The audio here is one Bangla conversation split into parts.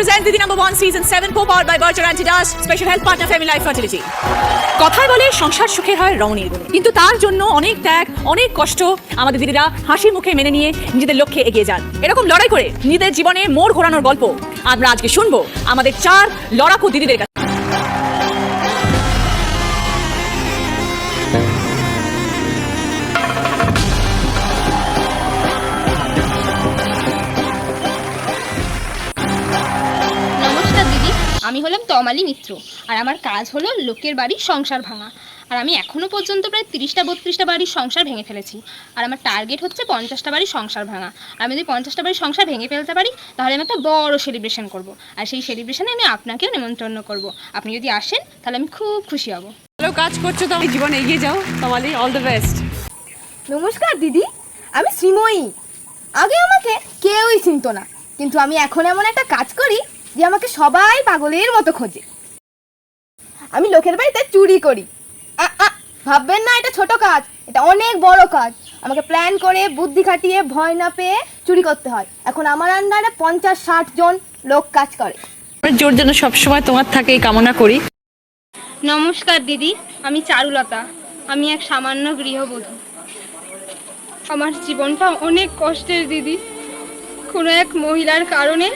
presents Didi number 1 season 7 co-powered by Berger Antidas, special health partner Family Life Fertility. কথায় বলে সংসার সুখের হয় রমণীর গুণে, কিন্তু তার জন্য অনেক ত্যাগ, অনেক কষ্ট আমাদের দিদিরা হাসি মুখে মেনে নিয়ে নিজেদের লক্ষ্যে এগিয়ে যান। এরকম লড়াই করে নিজেদের জীবনে মোড় ঘোরানোর গল্প আমরা আজকে শুনবো আমাদের 4 লড়াকু দিদিদের কাছে। আমি হলাম তমালি মিত্র, আর আমার কাজ হলো লোকের বাড়ির সংসার ভাঙা। আর আমি এখনও পর্যন্ত প্রায় 30টা-32টা বাড়ির সংসার ভেঙে ফেলেছি। আর আমার টার্গেট হচ্ছে 50টা বাড়ির সংসার ভাঙা। আমি যদি 50টা বাড়ির সংসার ভেঙে ফেলতে পারি তাহলে আমি একটা বড় সেলিব্রেশন করব। আর সেই সেলিব্রেশনে আমি আপনাকেও নিমন্ত্রণ করব। আপনি যদি আসেন তাহলে আমি খুব খুশি হব। ভালো কাজ করছো, তো জীবনে এগিয়ে যাও তমালি, অল দ্য বেস্ট। নমস্কার দিদি, আমি শ্রীময়ী। আগে আমাকে কেউই চিনতো না, কিন্তু আমি এখন এমন একটা কাজ করি যে আমাকে সবাই পাগলের মতো খোঁজে। আমি লোকের বাড়িতে চুরি করি। ভাববেন না এটা ছোট কাজ, এটা অনেক বড় কাজ। আমাকে প্ল্যান করে বুদ্ধি খাটিয়ে ভয় না পেয়ে চুরি করতে হয়। এখন আমার আন্ডারে 50-60 জন লোক কাজ করে। জোর যেন সবসময় তোমার থাকে এই কামনা করি। নমস্কার দিদি, আমি চারুলতা। আমি এক সামান্য গৃহবধূ। আমার জীবনটা অনেক কষ্টের দিদি। কোনো এক মহিলার কারণে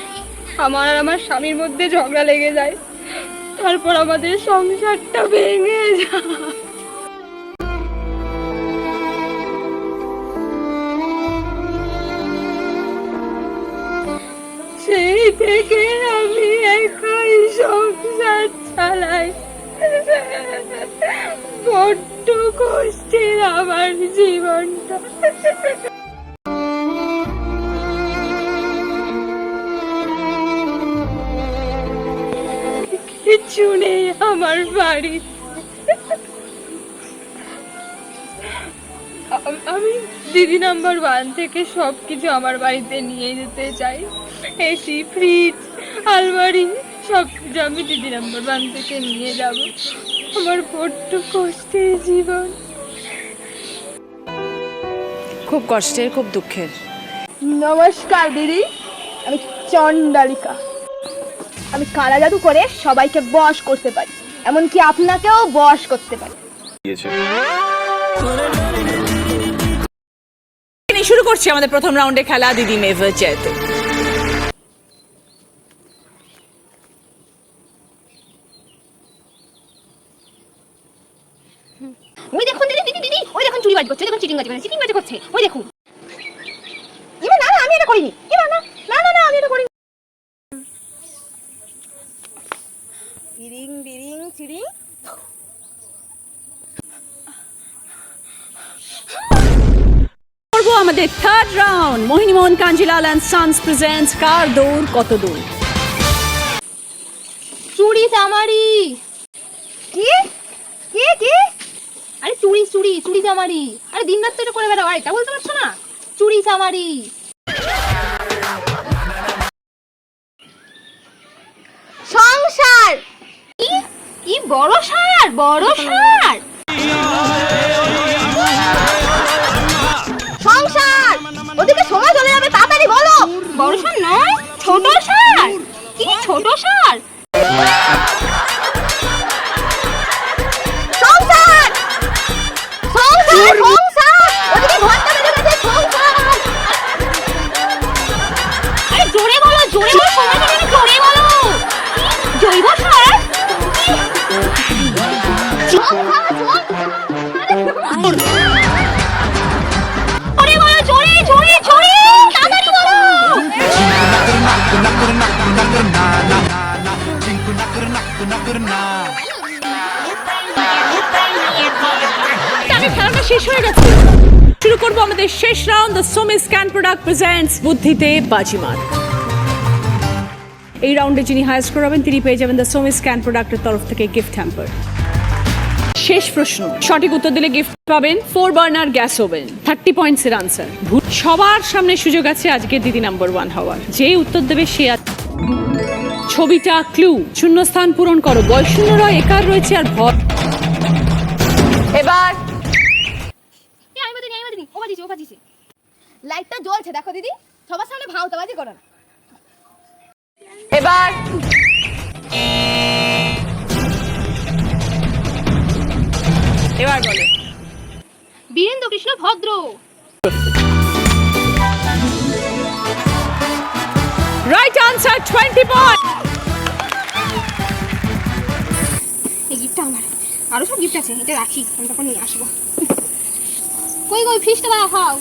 আমার আর আমার স্বামীর মধ্যে ঝগড়া লেগে যায়, তারপর আমাদের সংসারটা ভেঙে যায়। সেই থেকে আমি একাই সংসার চালাই। বড্ড কষ্টের আমার জীবনটা। কিছু নেই আমার বাড়ি। আমি দিদি নাম্বার 1 থেকে সব কিছু আমার বাড়িতে নিয়ে যেতে চাই। এসি, ফ্রিজ, আলমারি সব কিছু আমি দিদি নাম্বার 1 থেকে নিয়ে যাব। আমার বড্ড কষ্টের জীবন, খুব কষ্টের, খুব দুঃখের। নমস্কার দিদি, আমি চণ্ডালিকা। আমি কালা জাদু করে সবাইকে বশ করতে পারি, এমনকি আপনাকেও বশ করতে পারি। শুরু করছি আমাদের প্রথম রাউন্ডে খেলা দিদি মেভা জেতে। ওই দেখুন দিদি দিদি দিদি, ওই দেখুন চুরি বাজি করছে, দেখুন চিটিং বাজি করছে, ওই দেখুন। না না, আমি এটা করিনি। না না না না, আমি এটা করিনি। বিরিং বিরিং চিরিং। করবো আমাদের third round, Mohinimohan Kanjilal and sons presents কার দৌড় কত দূর। চুরি চামারি। কি কি কি? আরে চুরি চুরি চুরি চামারি। আরে দিন রাত তো এটা করে বেড়াও, আর এটা বলতে পারছো না? চুরি চামারি। সংসার। কি বড় সার, বড় সার। সংসার, ওদিকে সময় চলে যাবে, তাড়াতাড়ি বলো। বড় সার নয়, ছোট সার। কি ছোট সার? সংসার সংসার সংসার, ওদিকে ঘন্টা বেজে গেছে। সংসার। আরে জোরে বলো, জোরে বলো, সময় চলে যাবে, জোরে বলো। জৈব সার। জোরে বলো, জোরে জোরে জোরে, তাড়াতাড়ি বলো। খেলাটা শেষ হয়ে গেছে। শুরু করবো আমাদের শেষ round, the Somy scan product presents বুদ্ধিতে বাজিমাত। এই রাউন্ডে যিনি হাই স্কোর হবেন তিনি পেয়ে যাবেন দ্য সোমি স্ক্যান প্রোডাক্টের তরফ থেকে গিফট হ্যাম্পার। শেষ প্রশ্ন, সঠিক উত্তর দিলে গিফট পাবেন 4 বার্নার গ্যাস ওভেন। 30 পয়েন্টসের আনসার। সবার সামনে সুযোগ আছে আজকে দিদি নাম্বার 1 হওয়ার। যে উত্তর দেবে সে ছবিটা ক্লু, শূন্যস্থান পূরণ করো। বয়স শূন্যরা একার রয়েছে আর ভর। এবার লাইটটা জ্বলছে, দেখো দিদি। সবার সামনে ভাওতাবাজি করো না। এবার বলো। বীরেন্দ্র কৃষ্ণ ভদ্র। Right answer, 20 point. এই গিফটটা আমার, আরো সব গিফট আছে, এটা রাখি, আমি তখন নিয়ে আসবো। কই কই ফিশটা দাও, খাও।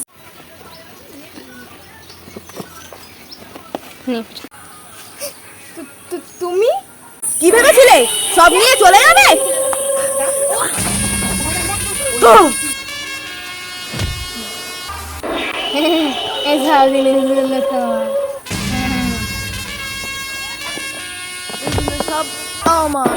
তুমি কি ভেবেছিলে সব নিয়ে চলে যাবে? সব আমার